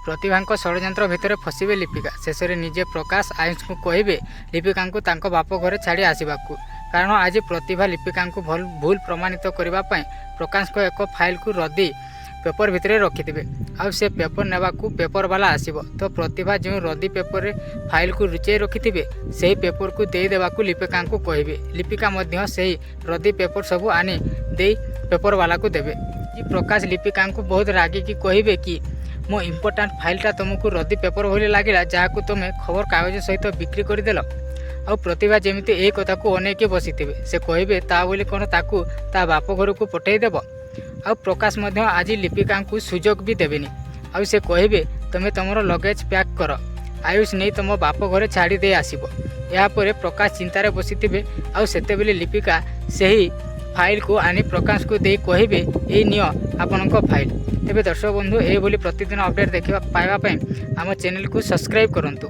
प्रतिभा षड्यंत्र भितर फसबे लिपिका शेष में निजे प्रकाश आयुष को कहे लिपिका बाप घर छाड़ी आसवाक कारण आज प्रतिभा लिपिका भूल प्रमाणित करने प्रकाश को एक फाइल को रद्दी पेपर भितर रखिथे आउ से पेपर नेबा पेपर वाला आसीबो तो प्रतिभा जो रद्दी पेपर फाइल को लुचाई रखिथे से पेपर को दे देवा लिपिका को कहे लिपिका मध्य से रद्दी पेपर सब आनी दे पेपर वाला को देवे। प्रकाश लिपिका को बहुत रागी की कहे कि मो इम्पोर्टाट फाइलटा तुमको रद्दी पेपर भली लगे जहाँ तुम खबर कागज सहित बिक्री करदेल आ प्रतिभा जमी यही कथा को अनेक बसी से कहे ता बोली कौन ताकू ता बाप घर को पठेदेव आ प्रकाश आज लिपिका को सुजोग भी देवेनि आ से कहे तुम्हें तुम लगेज पैक कर आयुष नहीं तुम बाप घर छाड़ी दे आसब यापर प्रकाश चिंतार बसी आ से लिपिका से ही फाइल को आनी प्रकाश को दे कहे ये नियो आपण फाइल। तेज दर्शक बंधु ये प्रतिदिन अपडेट देखा पाइबा आम चैनल को सब्सक्राइब करंतु।